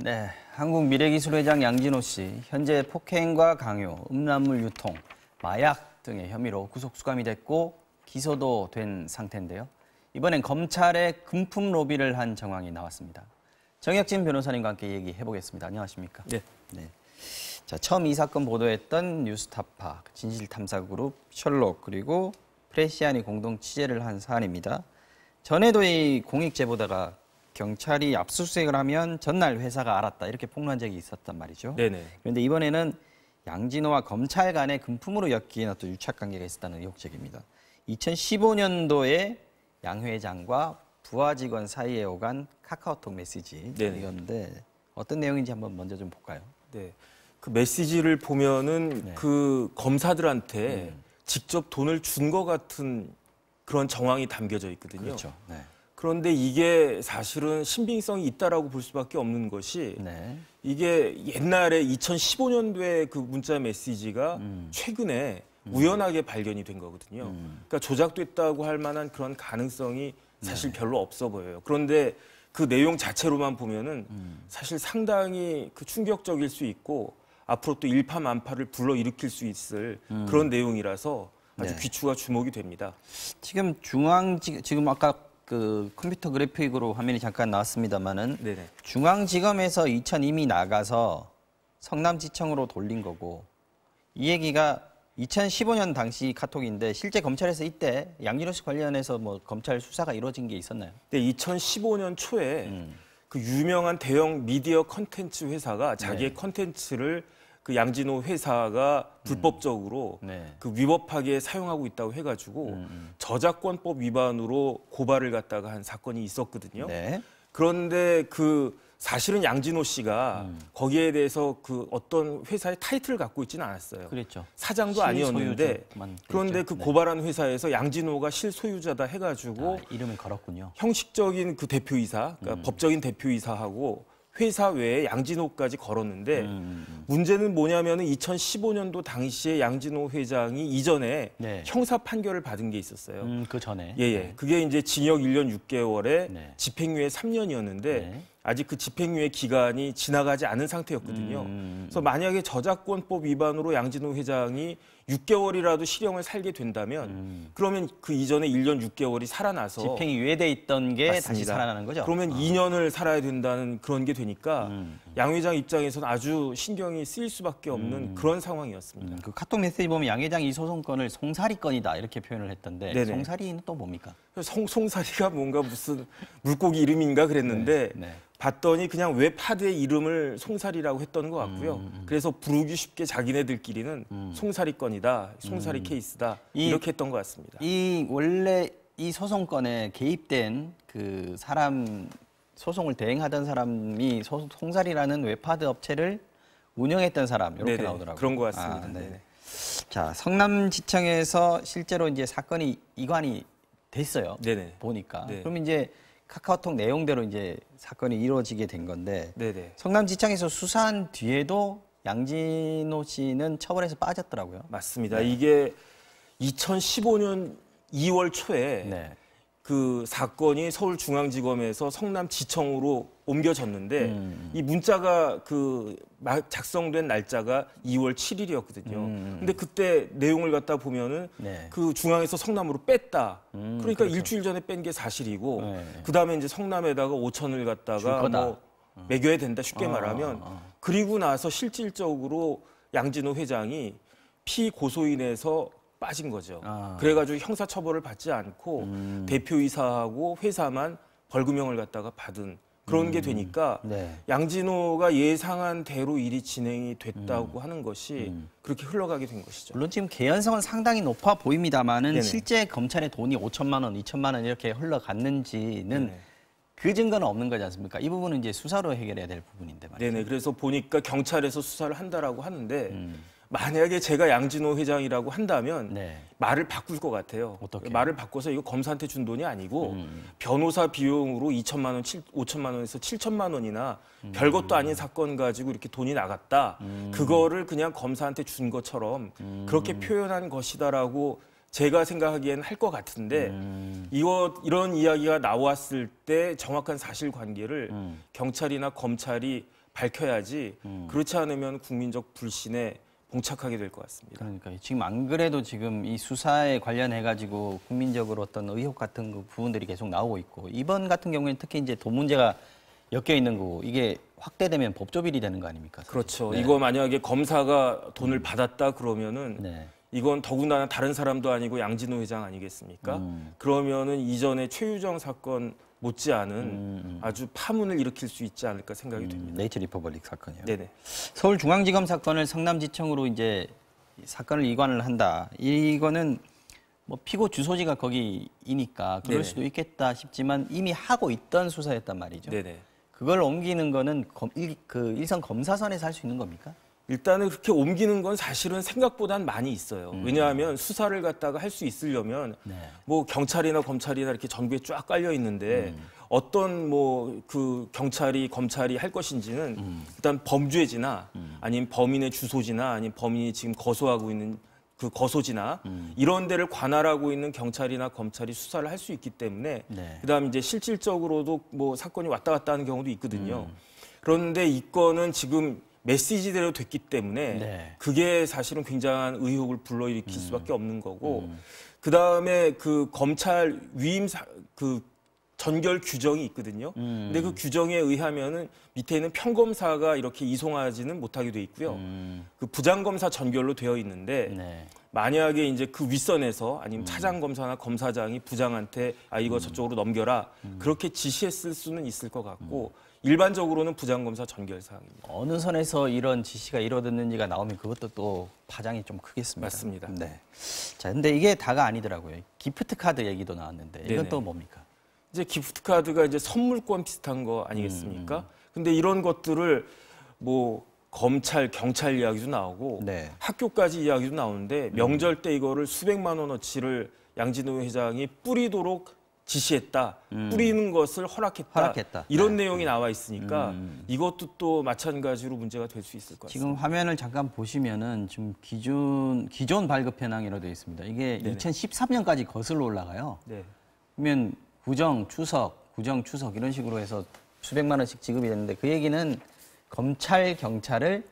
네, 한국미래기술회장 양진호 씨, 현재 폭행과 강요, 음란물 유통, 마약 등의 혐의로 구속 수감이 됐고 기소도 된 상태인데요. 이번엔 검찰의 금품 로비를 한 정황이 나왔습니다. 정혁진 변호사님과 함께 얘기해 보겠습니다. 안녕하십니까? 네. 자, 처음 이 사건 보도했던 뉴스타파, 진실탐사그룹, 셜록, 그리고 프레시안이 공동 취재를 한 사안입니다. 전에도 이 공익 제보다가 경찰이 압수수색을 하면 전날 회사가 알았다 이렇게 폭로한 적이 있었단 말이죠. 네네. 그런데 이번에는 양진호와 검찰 간의 금품으로 엮인 어떤 유착관계가 있었다는 의혹적입니다. 2015년도에 양 회장과 부하 직원 사이에 오간 카카오톡 메시지 이건데 어떤 내용인지 한번 먼저 좀 볼까요? 네. 그 메시지를 보면은 그 검사들한테 직접 돈을 준 것 같은 그런 정황이 담겨져 있거든요. 그렇죠. 네. 그런데 이게 사실은 신빙성이 있다라고 볼 수밖에 없는 것이 이게 옛날에 2015년도에 그 문자 메시지가 최근에 우연하게 발견이 된 거거든요. 그러니까 조작됐다고 할 만한 그런 가능성이 사실 별로 없어 보여요. 그런데 그 내용 자체로만 보면은 사실 상당히 그 충격적일 수 있고 앞으로 또 일파만파를 불러일으킬 수 있을 그런 내용이라서 아주 귀추가 주목이 됩니다. 지금 지금 아까 그 컴퓨터 그래픽으로 화면이 잠깐 나왔습니다만은 중앙지검에서 이미 나가서 성남지청으로 돌린 거고 이 얘기가 2015년 당시 카톡인데 실제 검찰에서 이때 양진호 씨 관련해서 뭐 검찰 수사가 이루어진 게 있었나요? 네, 2015년 초에 그 유명한 대형 미디어 컨텐츠 회사가 자기의 컨텐츠를 그 양진호 회사가 불법적으로 그 위법하게 사용하고 있다고 해가지고 저작권법 위반으로 고발을 갖다가 한 사건이 있었거든요. 그런데 그 사실은 양진호 씨가 거기에 대해서 그 어떤 회사의 타이틀을 갖고 있지는 않았어요. 그랬죠. 사장도 아니었는데 그런데 그 고발한 회사에서 양진호가 실소유자다 해가지고 이름을 걸었군요. 형식적인 그 대표이사, 그러니까 법적인 대표이사하고 회사 외에 양진호까지 걸었는데 문제는 뭐냐면은 2015년도 당시에 양진호 회장이 이전에 형사 판결을 받은 게 있었어요. 그 전에. 그게 이제 징역 1년 6개월에 집행유예 3년이었는데 아직 그 집행유예 기간이 지나가지 않은 상태였거든요. 그래서 만약에 저작권법 위반으로 양진호 회장이 6개월이라도 실형을 살게 된다면 그러면 그 이전에 1년 6개월이 살아나서 집행이 유예돼 있던 게 다시 살아나는 거죠? 그러면 2년을 살아야 된다는 그런 게 되니까 양 회장 입장에서는 아주 신경이 쓰일 수밖에 없는 그런 상황이었습니다. 그 카톡 메시지 보면 양 회장이 이 소송건을 송사리건이다 이렇게 표현을 했던데 송사리는 또 뭡니까? 송사리가 뭔가 무슨 물고기 이름인가 그랬는데 봤더니 그냥 웹하드의 이름을 송사리라고 했던 것 같고요. 그래서 부르기 쉽게 자기네들끼리는 송사리건이다, 송사리 케이스다 이렇게 했던 것 같습니다. 원래 이 소송건에 개입된 그 사람 소송을 대행하던 사람이 송사리라는 웹하드 업체를 운영했던 사람 이렇게 나오더라고요. 그런 것 같습니다. 자, 성남지청에서 실제로 이제 사건이 이관이 됐어요. 보니까. 그러면 이제 카카오톡 내용대로 이제 사건이 이루어지게 된 건데 성남지청에서 수사한 뒤에도 양진호 씨는 처벌에서 빠졌더라고요. 맞습니다. 이게 2015년 2월 초에 그 사건이 서울중앙지검에서 성남지청으로 옮겨졌는데 이 문자가 그 작성된 날짜가 2월 7일이었거든요. 근데 그때 내용을 갖다 보면은 그 중앙에서 성남으로 뺐다. 그러니까 일주일 전에 뺀 게 사실이고 그다음에 이제 성남에다가 5천을 갖다가 뭐 매겨야 된다 쉽게 말하면 그리고 나서 실질적으로 양진호 회장이 피고소인에서 빠진 거죠. 그래가지고 형사처벌을 받지 않고 대표이사하고 회사만 벌금형을 갖다가 받은 그런 게 되니까 양진호가 예상한 대로 일이 진행이 됐다고 하는 것이 그렇게 흘러가게 된 것이죠. 물론 지금 개연성은 상당히 높아 보입니다만은 실제 검찰의 돈이 5천만 원, 2천만 원 이렇게 흘러갔는지는 그 증거는 없는 거지 않습니까? 이 부분은 이제 수사로 해결해야 될 부분인데 말이죠. 그래서 보니까 경찰에서 수사를 한다라고 하는데 만약에 제가 양진호 회장이라고 한다면 말을 바꿀 것 같아요. 어떻게? 말을 바꿔서 이거 검사한테 준 돈이 아니고 변호사 비용으로 2천만 원, 5천만 원에서 7천만 원이나 별것도 아닌 사건 가지고 이렇게 돈이 나갔다. 그거를 그냥 검사한테 준 것처럼 그렇게 표현한 것이다라고 제가 생각하기에는 할 것 같은데 이런 이야기가 나왔을 때 정확한 사실관계를 경찰이나 검찰이 밝혀야지 그렇지 않으면 국민적 불신에 봉착하게 될 것 같습니다. 그러니까 지금 안 그래도 지금 이 수사에 관련해 가지고 국민적으로 어떤 의혹 같은 그 부분들이 계속 나오고 있고 이번 같은 경우에는 특히 이제 돈 문제가 엮여 있는 거고 이게 확대되면 법조비리 되는 거 아닙니까? 사실. 그렇죠. 네. 이거 만약에 검사가 돈을 받았다 그러면은 네. 이건 더군다나 다른 사람도 아니고 양진호 회장 아니겠습니까? 그러면은 이전에 최유정 사건 못지않은 아주 파문을 일으킬 수 있지 않을까 생각이 됩니다. 네이처 리퍼블릭 사건이요. 네네. 서울중앙지검 사건을 성남지청으로 이제 사건을 이관을 한다. 이거는 뭐 피고 주소지가 거기이니까 그럴 네네. 수도 있겠다 싶지만 이미 하고 있던 수사였단 말이죠. 네네. 그걸 옮기는 거는 일선 검사선에서 할 수 있는 겁니까? 일단은 그렇게 옮기는 건 사실은 생각보단 많이 있어요. 왜냐하면 수사를 갖다가 할 수 있으려면 네. 뭐 경찰이나 검찰이나 이렇게 전국에 쫙 깔려 있는데 어떤 뭐 그 경찰이 검찰이 할 것인지는 일단 범죄지나 아니면 범인의 주소지나 아니면 범인이 지금 거소하고 있는 그 거소지나 이런 데를 관할하고 있는 경찰이나 검찰이 수사를 할 수 있기 때문에 네. 그다음 이제 실질적으로도 뭐 사건이 왔다 갔다 하는 경우도 있거든요. 그런데 이 건은 지금 메시지대로 됐기 때문에 네. 그게 사실은 굉장한 의혹을 불러일으킬 수밖에 없는 거고 그다음에 그 검찰 위임 그 전결 규정이 있거든요. 근데 그 규정에 의하면은 밑에 있는 평검사가 이렇게 이송하지는 못하게 돼 있고요. 그 부장검사 전결로 되어 있는데 네. 만약에 이제 그 윗선에서 아니면 차장검사나 검사장이 부장한테 아 이거 저쪽으로 넘겨라 그렇게 지시했을 수는 있을 것 같고 일반적으로는 부장검사 전결 사항입니다. 어느 선에서 이런 지시가 이루어졌는지가 나오면 그것도 또 파장이 좀 크겠습니다. 맞습니다. 네. 자, 근데 이게 다가 아니더라고요. 기프트 카드 얘기도 나왔는데 이건 네네. 또 뭡니까? 이제 기프트 카드가 이제 선물권 비슷한 거 아니겠습니까? 근데 이런 것들을 뭐 검찰, 경찰 이야기도 나오고 네. 학교까지 이야기도 나오는데 명절 때 이거를 수백만 원어치를 양진호 회장이 뿌리도록 지시했다. 뿌리는 것을 허락했다. 이런 네. 내용이 나와 있으니까 이것도 또 마찬가지로 문제가 될 수 있을 것 같습니다. 지금 화면을 잠깐 보시면은 지금 기존 발급 현황이라고 되어 있습니다. 이게 네네. 2013년까지 거슬러 올라가요. 네. 그러면 구정, 추석 이런 식으로 해서 수백만 원씩 지급이 됐는데 그 얘기는 검찰, 경찰을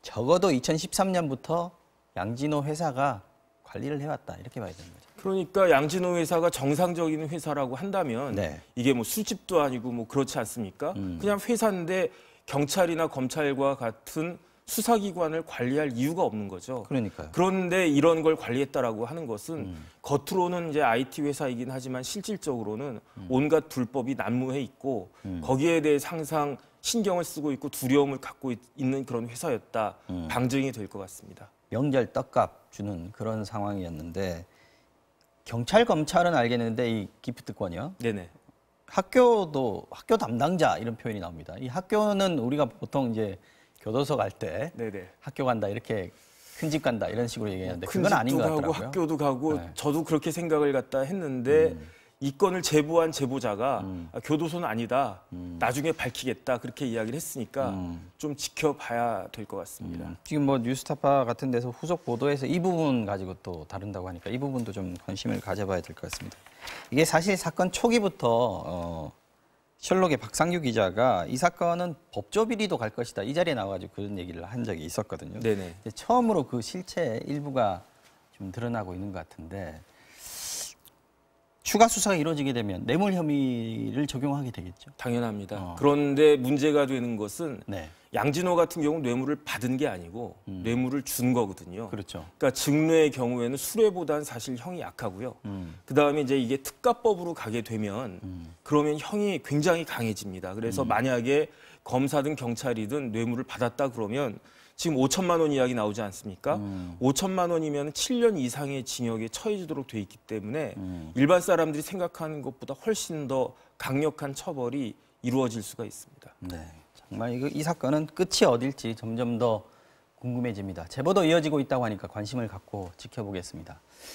적어도 2013년부터 양진호 회사가 관리를 해왔다. 이렇게 봐야 되는 거죠. 그러니까 양진호 회사가 정상적인 회사라고 한다면 네. 이게 뭐 술집도 아니고 뭐 그렇지 않습니까? 그냥 회사인데 경찰이나 검찰과 같은 수사기관을 관리할 이유가 없는 거죠. 그러니까요. 그런데 이런 걸 관리했다라고 하는 것은 겉으로는 이제 IT 회사이긴 하지만 실질적으로는 온갖 불법이 난무해 있고 거기에 대해 항상 신경을 쓰고 있고 두려움을 갖고 있는 그런 회사였다. 방증이 될 것 같습니다. 명절 떡값 주는 그런 상황이었는데 경찰, 검찰은 알겠는데 이 기프트권이요. 네네. 학교 담당자 이런 표현이 나옵니다. 이 학교는 우리가 보통 이제 교도소 갈 때 네네. 학교 간다 이렇게 큰 집 간다 이런 식으로 얘기하는데 큰 그건 아닌 것 집도 가고 같더라고요. 학교도 가고 네. 저도 그렇게 생각을 갖다 했는데 이 건을 제보한 제보자가 아, 교도소는 아니다. 나중에 밝히겠다. 그렇게 이야기를 했으니까 좀 지켜봐야 될 것 같습니다. 지금 뭐 뉴스타파 같은 데서 후속 보도에서 이 부분 가지고 또 다룬다고 하니까 이 부분도 좀 관심을 가져봐야 될 것 같습니다. 이게 사실 사건 초기부터 셜록의 박상규 기자가 이 사건은 법조 비리도 갈 것이다. 이 자리에 나와가지고 그런 얘기를 한 적이 있었거든요. 네네. 근데 처음으로 그 실체 일부가 좀 드러나고 있는 것 같은데 추가 수사가 이루어지게 되면 뇌물 혐의를 적용하게 되겠죠. 당연합니다. 그런데 문제가 되는 것은 네, 양진호 같은 경우 뇌물을 받은 게 아니고 뇌물을 준 거거든요. 그렇죠. 그러니까 증뇌의 경우에는 수뢰보다는 사실 형이 약하고요. 그다음에 이제 이게 특가법으로 가게 되면 그러면 형이 굉장히 강해집니다. 그래서 만약에 검사든 경찰이든 뇌물을 받았다 그러면 지금 5천만 원 이야기 나오지 않습니까? 5천만 원이면 7년 이상의 징역에 처해지도록 돼 있기 때문에 일반 사람들이 생각하는 것보다 훨씬 더 강력한 처벌이 이루어질 수가 있습니다. 네, 정말 이 사건은 끝이 어딜지 점점 더 궁금해집니다. 제보도 이어지고 있다고 하니까 관심을 갖고 지켜보겠습니다.